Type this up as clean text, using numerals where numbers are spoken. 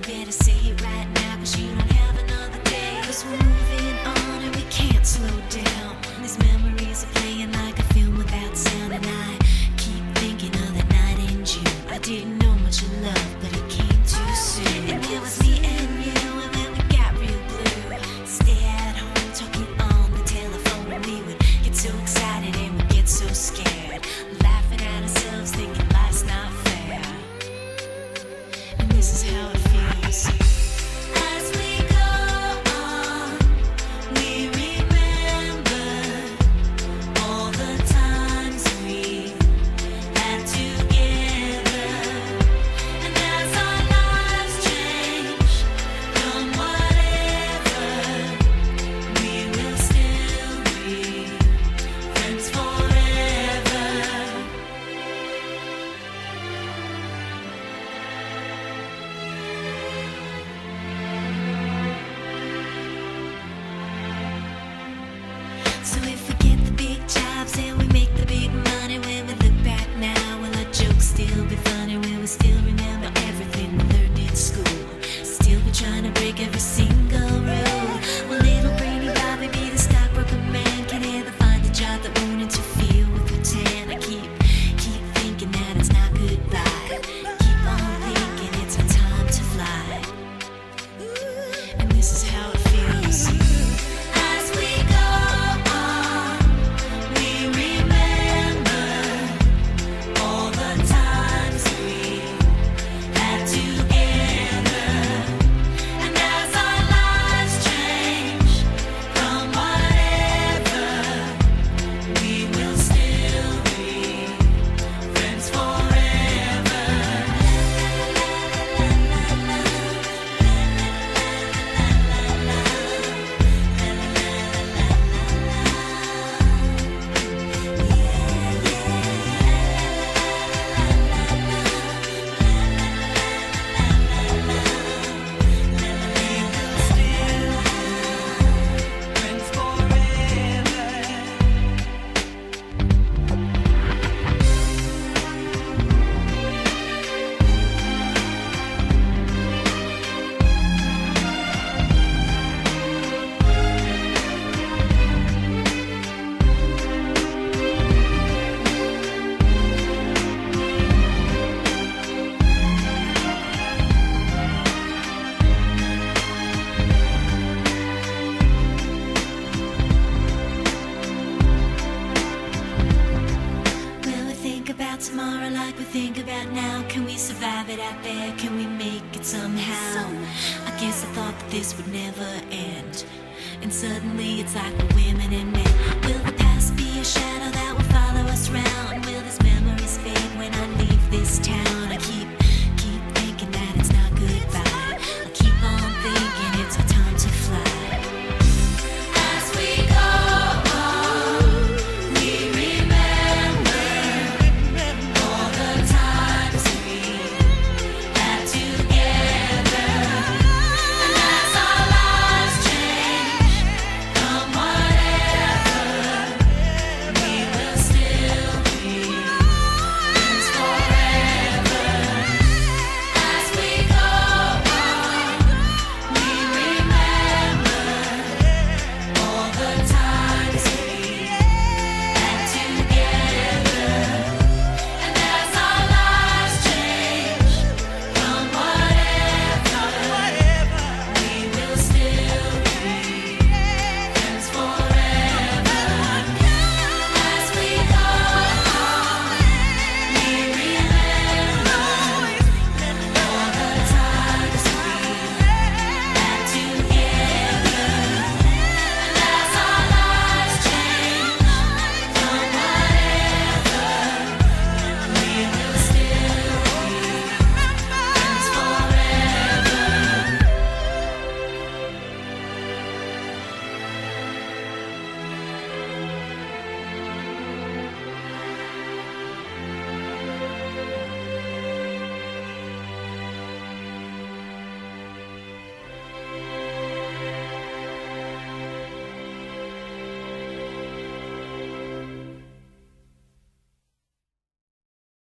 better say it right now, 'cause you don't have another day. 'Cause we're moving on and we can't slow down. These memories are playing like a film without sound, and I keep thinking of the night in June. I didn't know much of love, but it came too soon. And it was me and you, and when we got real blue, stay at home talking on the telephone, and we would get so excited and we'd get so scared, laughing at ourselves, thinking life's not fair. And this is how it feels. As we go on, we remember all the times we had together. And as our lives change from whatever, we will still be friends forever. So if we get the big jobs and we make the big money, when we look back now, will our jokes still be funny? Will we still remember everything we learned in school? Still be trying to break every single rule? Will little brainy Bobby be the stockbroker man? Can he ever find a job that won't interfere with her tan? I keep thinking that it's not goodbye. Keep on thinking it's our time to fly. And this is how it feels. As we go on, we remember all the times we had together. And as our lives change from whatever, we will still be friends forever. Friends Will we think about tomorrow like we think about now? Can we survive it out there? Can we make it somehow? I guess I thought that this would never end, and suddenly it's like we're women and men. Will the past be a shadow that will follow us round? Will these memories fade when I leave this town?